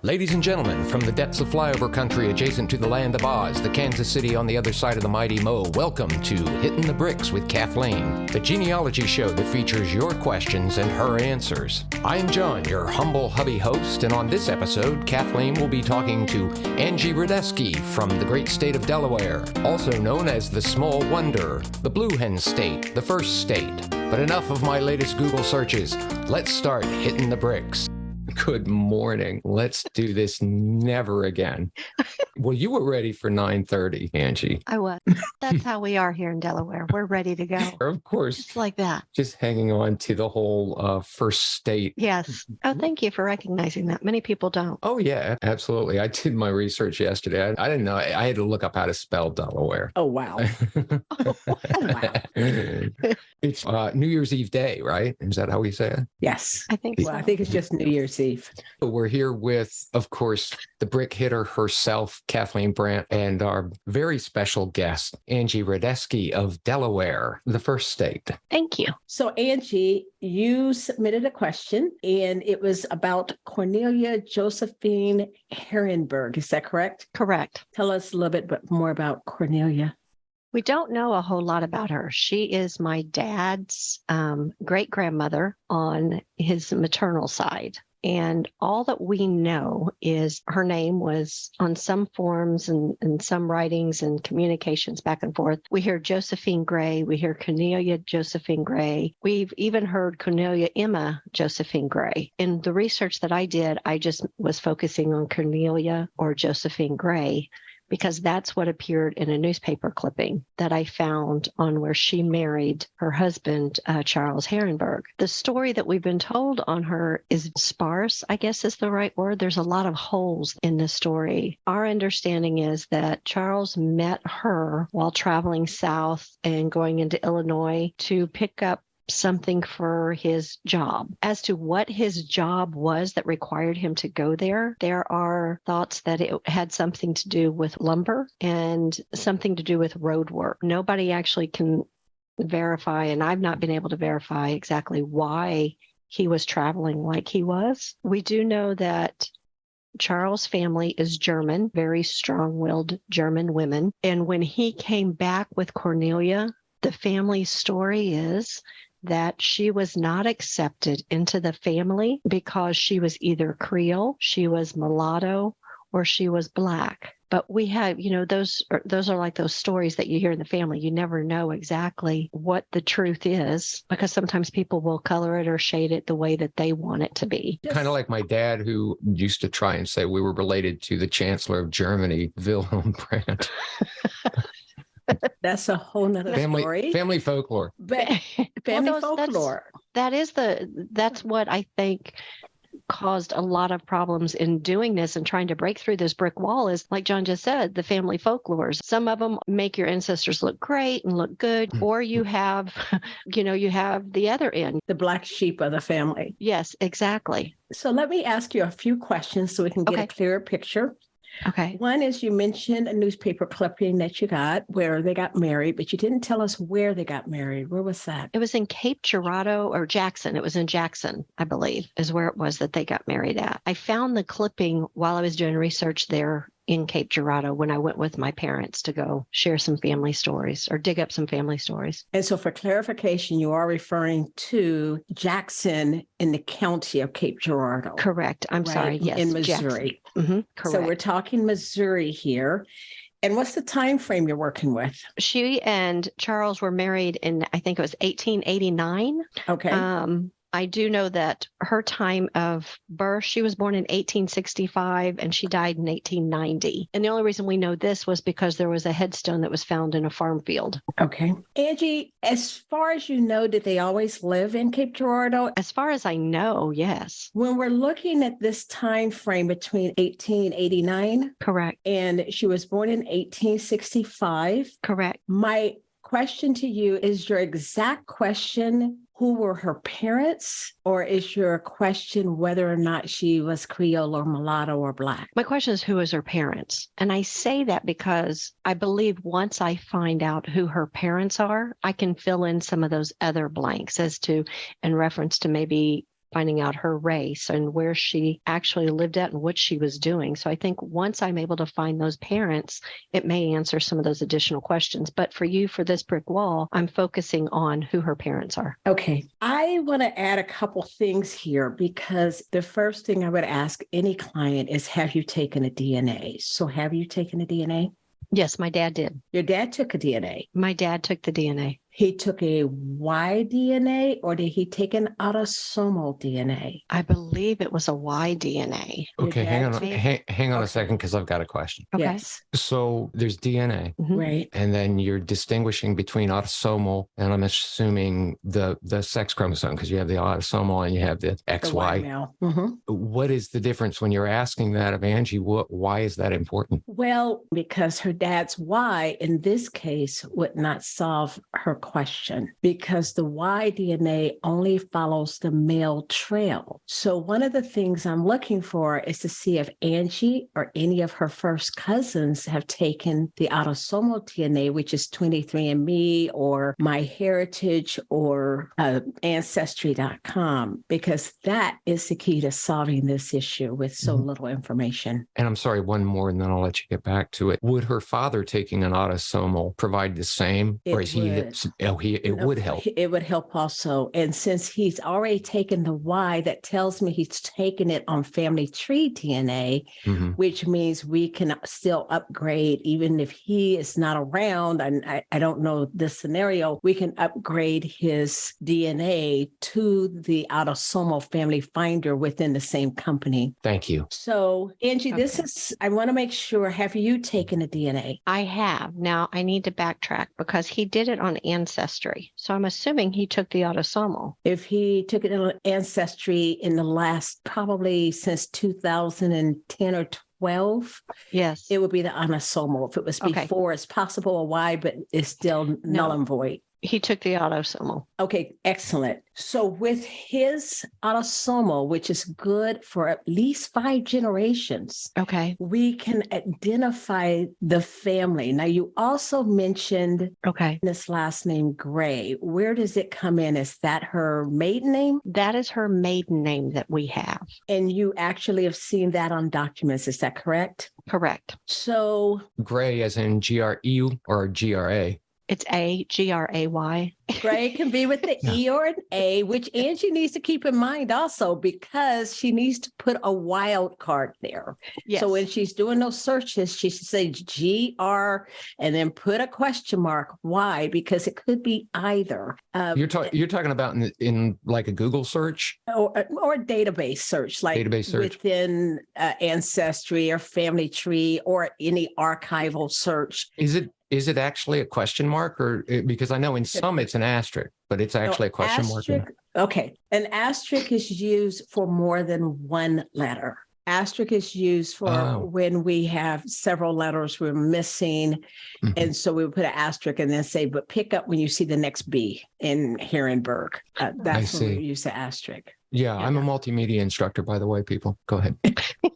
Ladies and gentlemen, from the depths of flyover country adjacent to the land of Oz, the Kansas City on the other side of the mighty Mo, welcome to Hittin the Bricks with Kathleen, the genealogy show that features your questions and her answers. I'm John, your humble hubby host, and on this episode, Kathleen will be talking to Angela Rodesky from the great state of Delaware, also known as the Small Wonder, the Blue Hen State, the First State. But enough of my latest Google searches. Let's start hitting the bricks. Good morning. Let's do this never again. Well, you were ready for 9:30, Angie. I was. That's how we are here in Delaware. We're ready to go. Of course. It's like that. Just hanging on to the whole first state. Yes. Oh, thank you for recognizing that. Many people don't. Oh, yeah, absolutely. I did my research yesterday. I didn't know. I had to look up how to spell Delaware. Oh, wow. Oh, wow. It's New Year's Eve day, right? Is that how we say it? Yes. I think so. I think it's just New Year's Eve. We're here with, of course, the brick hitter herself, Kathleen Brandt, and our very special guest, Angela Rodesky of Delaware, the First State. Thank you. So, Angie, you submitted a question, and it was about Cornelia Josephine Herrenberg. Is that correct? Correct. Tell us a little bit more about Cornelia. We don't know a whole lot about her. She is my dad's great-grandmother on his maternal side. And all that we know is her name was on some forms and some writings and communications back and forth. We hear Josephine Grey. We hear Cornelia Josephine Grey. We've even heard Cornelia Emma Josephine Grey. In the research that I did, I just was focusing on Cornelia or Josephine Grey, because that's what appeared in a newspaper clipping that I found on where she married her husband, Charles Herrenberg. The story that we've been told on her is sparse, I guess is the right word. There's a lot of holes in the story. Our understanding is that Charles met her while traveling south and going into Illinois to pick up something for his job. As to what his job was that required him to go there, there are thoughts that it had something to do with lumber and something to do with road work. Nobody actually can verify, and I've not been able to verify exactly why he was traveling like he was. We do know that Charles' family is German, very strong-willed German women. And when he came back with Cornelia, the family story is that she was not accepted into the family because she was either Creole, she was mulatto, or she was Black. But we have, those are like those stories that you hear in the family. You never know exactly what the truth is because sometimes people will color it or shade it the way that they want it to be. Kind of like my dad, who used to try and say we were related to the Chancellor of Germany, Wilhelm Brandt. That's a whole nother story. Family folklore. But family folklore. That's what I think caused a lot of problems in doing this and trying to break through this brick wall is, like John just said, the family folklores. Some of them make your ancestors look great and look good, or you have, you have the other end. The black sheep of the family. Yes, exactly. So let me ask you a few questions so we can get a clearer picture. Okay. One is you mentioned a newspaper clipping that you got where they got married, but you didn't tell us where they got married. Where was that? It was in Cape Girardeau or Jackson. It was in Jackson, I believe, is where it was that they got married at. I found the clipping while I was doing research there in Cape Girardeau when I went with my parents to go share some family stories or dig up some family stories. And so for clarification, you are referring to Jackson in the county of Cape Girardeau. Correct. I'm sorry. Yes. In Missouri. Mm-hmm. Correct. So we're talking Missouri here. And what's the time frame you're working with? She and Charles were married in, I think it was 1889. Okay. I do know that her time of birth, she was born in 1865 and she died in 1890. And the only reason we know this was because there was a headstone that was found in a farm field. Okay. Angie, as far as you know, did they always live in Cape Girardeau? As far as I know, yes. When we're looking at this time frame between 1889. Correct. And she was born in 1865. Correct. My question to you is your exact question, who were her parents, or is your question whether or not she was Creole or mulatto or Black? My question is, who is her parents? And I say that because I believe once I find out who her parents are, I can fill in some of those other blanks as to, in reference to maybe finding out her race and where she actually lived at and what she was doing. So I think once I'm able to find those parents, it may answer some of those additional questions. But for you, for this brick wall, I'm focusing on who her parents are. Okay. I want to add a couple things here because the first thing I would ask any client is, have you taken a DNA? So have you taken a DNA? Yes, my dad did. Your dad took a DNA. My dad took the DNA. He took a Y DNA, or did he take an autosomal DNA? I believe it was a Y DNA. Okay, hang on a second, because I've got a question. Okay. Yes. So there's DNA, Right. and then you're distinguishing between autosomal, and I'm assuming the sex chromosome, because you have the autosomal and you have the XY. male. What is the difference when you're asking that of Angie? Why is that important? Well, because her dad's Y in this case would not solve her question, because the Y DNA only follows the male trail. So one of the things I'm looking for is to see if Angie or any of her first cousins have taken the autosomal DNA, which is 23andMe or MyHeritage or Ancestry.com, because that is the key to solving this issue with so little information. And I'm sorry, one more, and then I'll let you get back to it. Would her father taking an autosomal provide the same? It or is he? It would help. It would help also. And since he's already taken the Y, that tells me he's taken it on family tree DNA, which means we can still upgrade, even if he is not around. And I don't know this scenario, we can upgrade his DNA to the autosomal family finder within the same company. Thank you. So, Angie, Okay. I want to make sure, have you taken a DNA? I have. Now I need to backtrack because he did it on Ancestry. So I'm assuming he took the autosomal. If he took it on Ancestry in the last, probably since 2010 or 12, Yes. it would be the autosomal. If it was Okay. before, it's possible a Y, but it's still null and void. He took the autosomal. Okay, excellent. So with his autosomal, which is good for at least 5 generations, Okay. we can identify the family. Now, you also mentioned Okay. this last name, Gray. Where does it come in? Is that her maiden name? That is her maiden name that we have. And you actually have seen that on documents. Is that correct? Correct. So Gray as in GRE or GRA? It's Gray. Gray can be with the E or an A, which Angie needs to keep in mind also, because she needs to put a wild card there. Yes. So when she's doing those searches, she should say GR and then put a question mark. Why? Because it could be either. You're talking about in like a Google search? Or a database search, like Database search. within Ancestry or Family Tree or any archival search. Is it actually a question mark, or because I know in some it's an asterisk, but it's actually a question mark? Okay. An asterisk is used for more than one letter. Asterisk is used for when we have several letters we're missing. And so we would put an asterisk and then say, but pick up when you see the next B in Herrenberg. That's when we use the asterisk. Yeah, I'm a multimedia instructor, by the way, people. Go ahead.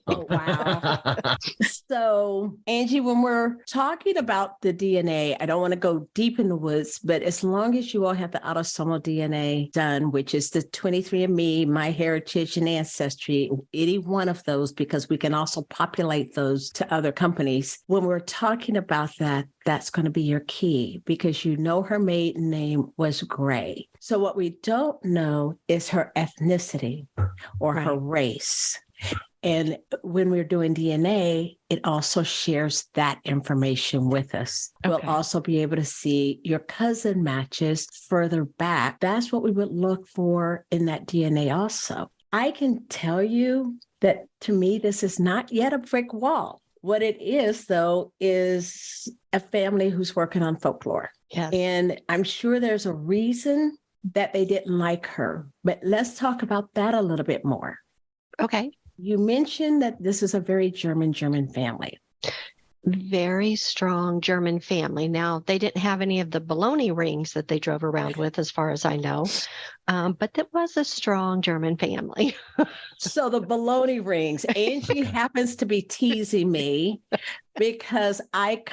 Oh, wow. So, Angie, when we're talking about the DNA, I don't want to go deep in the woods, but as long as you all have the autosomal DNA done, which is the 23andMe, MyHeritage, and Ancestry, any one of those, because we can also populate those to other companies. When we're talking about that, that's going to be your key, because you know her maiden name was Gray. So what we don't know is her ethnicity or her race. And when we're doing DNA, it also shares that information with us. Okay. We'll also be able to see your cousin matches further back. That's what we would look for in that DNA also. I can tell you that to me, this is not yet a brick wall. What it is, though, is a family who's working on folklore. Yes. And I'm sure there's a reason that they didn't like her. But let's talk about that a little bit more. Okay. You mentioned that this is a very German family. Very strong German family. Now, they didn't have any of the baloney rings that they drove around with, as far as I know. but that was a strong German family. So the bologna rings. Angie happens to be teasing me because my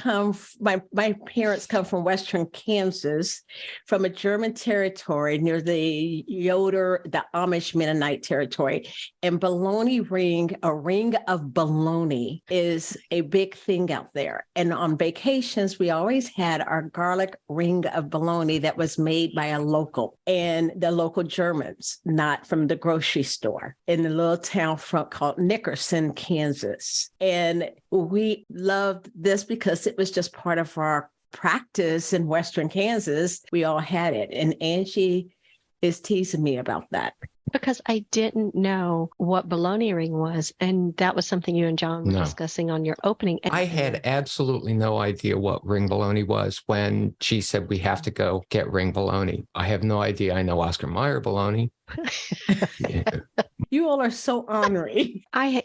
parents come from Western Kansas, from a German territory near the the Amish Mennonite territory. And bologna ring, a ring of bologna, is a big thing out there. And on vacations, we always had our garlic ring of bologna that was made by a local, and the local Germans, not from the grocery store, in the little town called Nickerson, Kansas. And we loved this because it was just part of our practice in Western Kansas. We all had it. And Angie is teasing me about that. Because I didn't know what bologna ring was. And that was something you and John were discussing on your opening. I had absolutely no idea what ring bologna was when she said we have to go get ring bologna. I have no idea. I know Oscar Mayer bologna. Yeah. You all are so ornery. I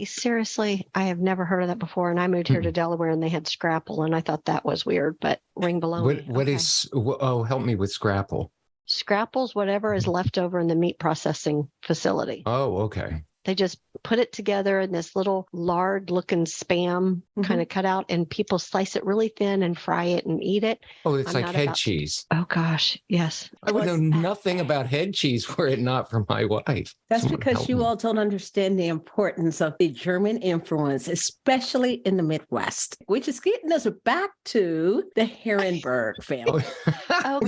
have never heard of that before. And I moved here to Delaware and they had scrapple. And I thought that was weird, but ring bologna. What is, help me with scrapple. Scrapple's whatever is left over in the meat processing facility. Oh, okay. They just put it together in this little lard-looking spam kind of cutout, and people slice it really thin and fry it and eat it. Oh, it's like head cheese. Oh, gosh. Yes. I would know nothing about head cheese were it not for my wife. That's because you all don't understand the importance of the German influence, especially in the Midwest, which is getting us back to the Herrenberg family.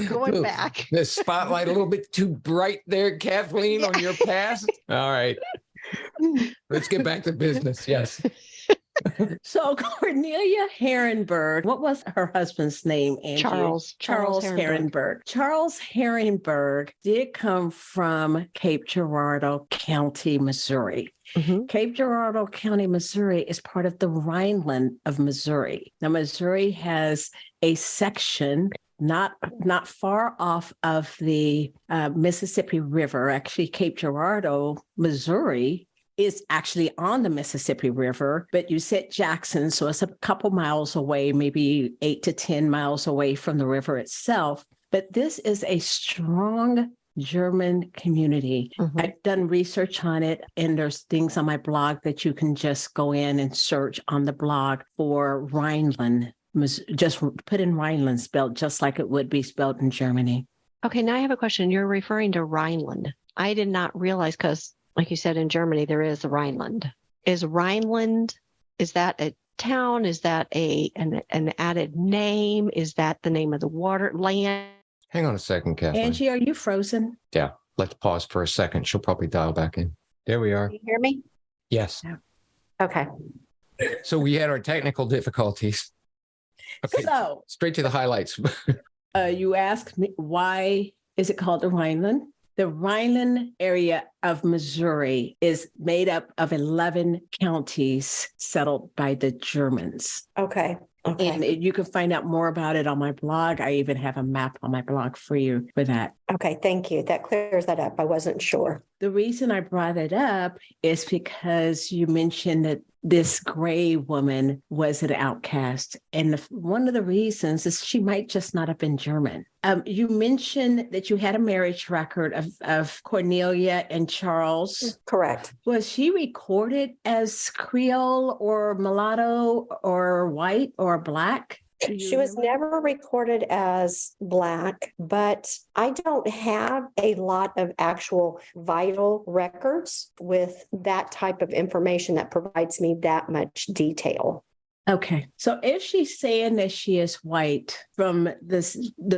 Going back. The spotlight a little bit too bright there, Kathleen, on your past. All right. Let's get back to business. Yes. So Cornelia Herrenberg, what was her husband's name, Angie? Charles Herrenberg. Charles Herrenberg did come from Cape Girardeau County, Missouri. Cape Girardeau County, Missouri is part of the Rhineland of Missouri. Now, Missouri has a section not far off of the Mississippi River. Actually, Cape Girardeau, Missouri, is actually on the Mississippi River, but you said Jackson, so it's a couple miles away, maybe 8 to 10 miles away from the river itself. But this is a strong German community. I've done research on it, and there's things on my blog that you can just go in and search on the blog for Rhineland. Just put in Rhineland, spelled just like it would be spelled in Germany. Okay, now I have a question. You're referring to Rhineland. I did not realize, because like you said, in Germany, there is the Rhineland. Is Rhineland, is that a town? Is that an added name? Is that the name of the land? Hang on a second, Kathleen. Angie, are you frozen? Yeah. Let's pause for a second. She'll probably dial back in. There we are. Can you hear me? Yes. Okay. So we had our technical difficulties. Okay. So straight to the highlights. You asked me, why is it called the Rhineland? The Rhineland area of Missouri is made up of 11 counties settled by the Germans. Okay. And you can find out more about it on my blog. I even have a map on my blog for you for that. Okay, thank you. That clears that up. I wasn't sure. The reason I brought it up is because you mentioned that this Grey woman was an outcast. And one of the reasons is she might just not have been German. You mentioned that you had a marriage record of Cornelia and Charles. Correct. Was she recorded as Creole or mulatto or white or black? She was never recorded as Black, but I don't have a lot of actual vital records with that type of information that provides me that much detail. Okay. So if she's saying that she is white from the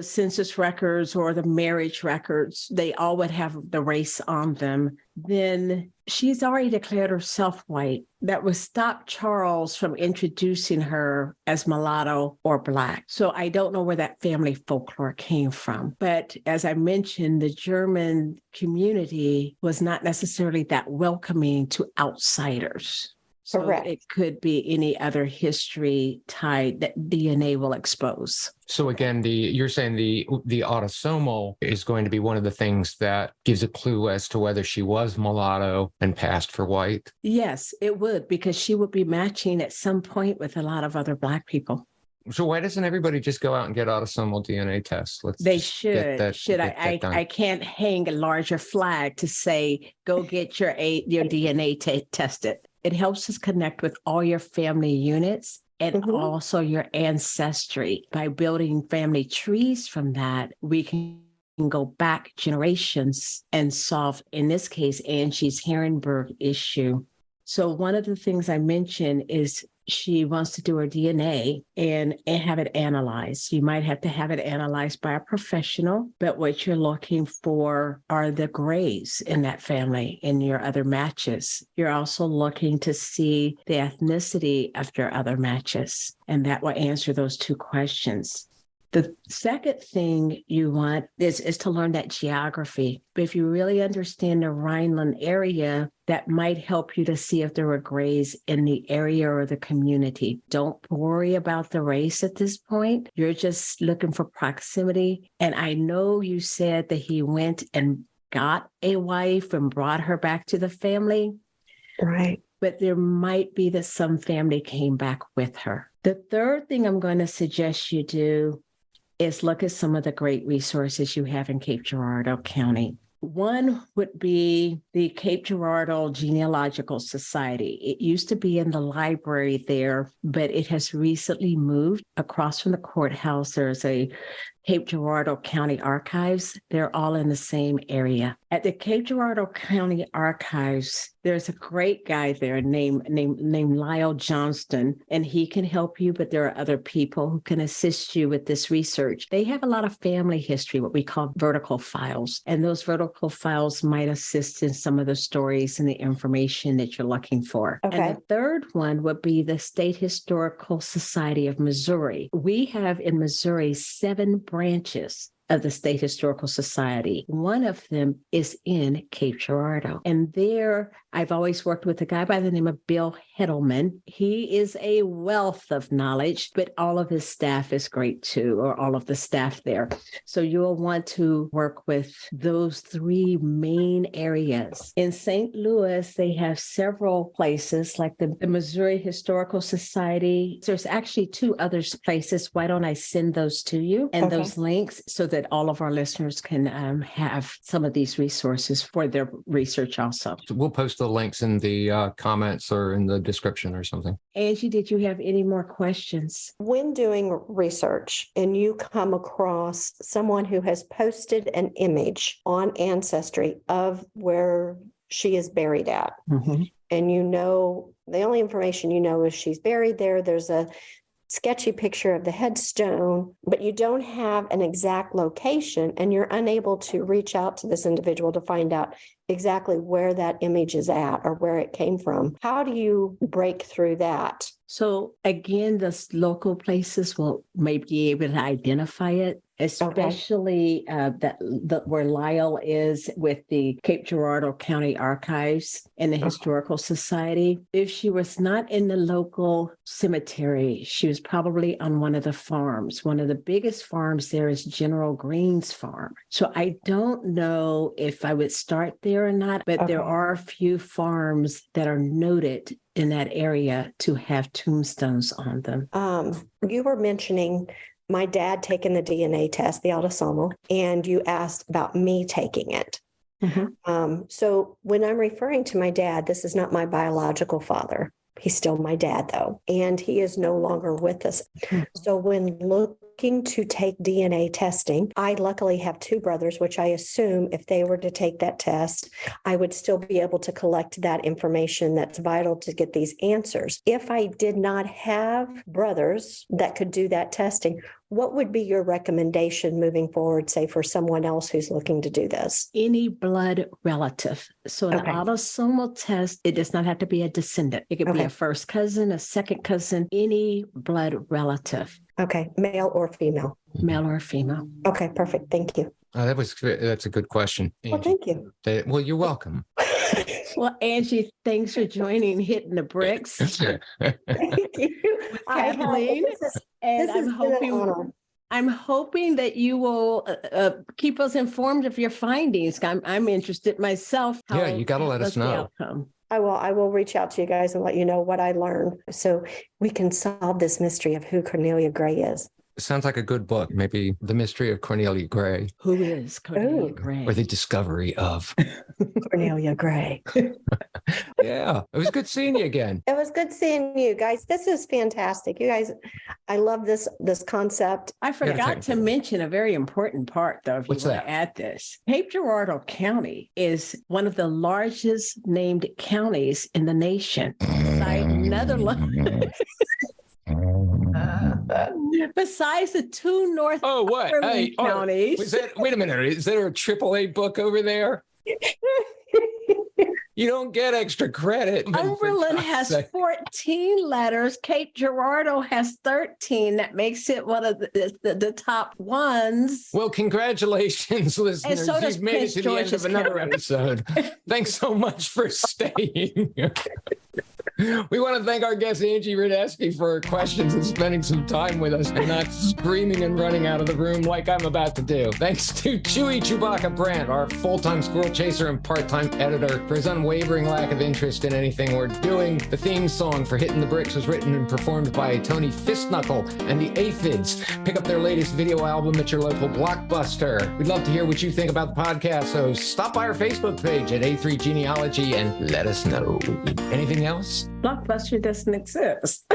census records or the marriage records, they all would have the race on them, then she's already declared herself white. That would stop Charles from introducing her as mulatto or Black. So I don't know where that family folklore came from. But as I mentioned, the German community was not necessarily that welcoming to outsiders. So Correct. It could be any other history tied that DNA will expose. So again, you're saying the autosomal is going to be one of the things that gives a clue as to whether she was mulatto and passed for white? Yes, it would, because she would be matching at some point with a lot of other Black people. So why doesn't everybody just go out and get autosomal DNA tests? They just should. I can't hang a larger flag to say, go get your DNA tested. It helps us connect with all your family units and also your ancestry. By building family trees from that, we can go back generations and solve, in this case, Angie's Herrenberg issue. So one of the things I mentioned is she wants to do her DNA and have it analyzed. You might have to have it analyzed by a professional, but what you're looking for are the grays in that family in your other matches. You're also looking to see the ethnicity of your other matches, and that will answer those two questions. The second thing you want is to learn that geography. But if you really understand the Rhineland area, that might help you to see if there were grays in the area or the community. Don't worry about the race at this point. You're just looking for proximity. And I know you said that he went and got a wife and brought her back to the family. Right. But there might be that some family came back with her. The third thing I'm going to suggest you do is look at some of the great resources you have in Cape Girardeau County. One would be the Cape Girardeau Genealogical Society. It used to be in the library there, but it has recently moved across from the courthouse. There's a Cape Girardeau County Archives. They're all in the same area. At the Cape Girardeau County Archives, there's a great guy there named Lyle Johnston, and he can help you, but there are other people who can assist you with this research. They have a lot of family history, what we call vertical files, and those vertical files might assist in some of the stories and the information that you're looking for. Okay. And the third one would be the State Historical Society of Missouri. We have in Missouri 7 branches of the State Historical Society. One of them is in Cape Girardeau. And there, I've always worked with a guy by the name of Bill Heddleman. He is a wealth of knowledge, but all of his staff is great too, or all of the staff there. So you'll want to work with those 3 main areas. In St. Louis, they have several places like the Missouri Historical Society. There's actually 2 other places. Why don't I send those to you and those links so that all of our listeners can have some of these resources for their research also. So we'll post the links in the comments or in the description or something. Angie, did you have any more questions? When doing research and you come across someone who has posted an image on Ancestry of where she is buried at, and you know, the only information you know is she's buried there, there's a sketchy picture of the headstone, but you don't have an exact location and you're unable to reach out to this individual to find out exactly where that image is at or where it came from. How do you break through that? So again, the local places will maybe be able to identify it, especially where Lyle is with the Cape Girardeau County Archives and the Historical Society. If she was not in the local cemetery, she was probably on one of the farms. One of the biggest farms there is General Green's farm. So I don't know if I would start there or not, but there are a few farms that are noted in that area to have tombstones on them. You were mentioning my dad taking the DNA test, the autosomal, and you asked about me taking it. So when I'm referring to my dad, this is not my biological father. He's still my dad, though, and he is no longer with us. So when looking to take DNA testing, I luckily have 2 brothers, which I assume if they were to take that test, I would still be able to collect that information that's vital to get these answers. If I did not have brothers that could do that testing, what would be your recommendation moving forward, say, for someone else who's looking to do this? Any blood relative. So an autosomal test, it does not have to be a descendant. It could be a first cousin, a second cousin, any blood relative. Okay, male or female? Male or female. Okay, perfect. Thank you. That's a good question, Angie. Well, thank you. Well, you're welcome. Well, Angie, thanks for joining Hittin the Bricks. Thank you. With Kathleen. I'm hoping that you will keep us informed of your findings. I'm interested myself. Yeah, you got to let us know. I will reach out to you guys and let you know what I learned so we can solve this mystery of who Cornelia Grey is. Sounds like a good book. Maybe The Mystery of Cornelia Grey. Who is Cornelia Grey? Or The Discovery of Cornelia Grey. Yeah, it was good seeing you again. It was good seeing you guys. This is fantastic. You guys, I love this concept. I forgot to mention a very important part, though, if you want to add this. Cape Girardeau County is one of the largest named counties in the nation. Beside Netherlands. Besides the two North counties. Wait a minute. Is there a AAA book over there? You don't get extra credit. Cumberland has 14 letters. Cape Girardeau has 13. That makes it one of the top ones. Well, congratulations, listeners. And so does You've made it to the end of another episode. Thanks so much for staying. We want to thank our guest, Angie Rodesky, for her questions and spending some time with us and not screaming and running out of the room like I'm about to do. Thanks to Chewy Chewbacca Brandt, our full-time squirrel chaser and part-time editor, for his unwavering lack of interest in anything we're doing. The theme song for Hittin the Bricks was written and performed by Tony Fistknuckle and the Aphids. Pick up their latest video album at your local Blockbuster. We'd love to hear what you think about the podcast, so stop by our Facebook page at A3 Genealogy and let us know. Anything else? Blockbuster doesn't exist.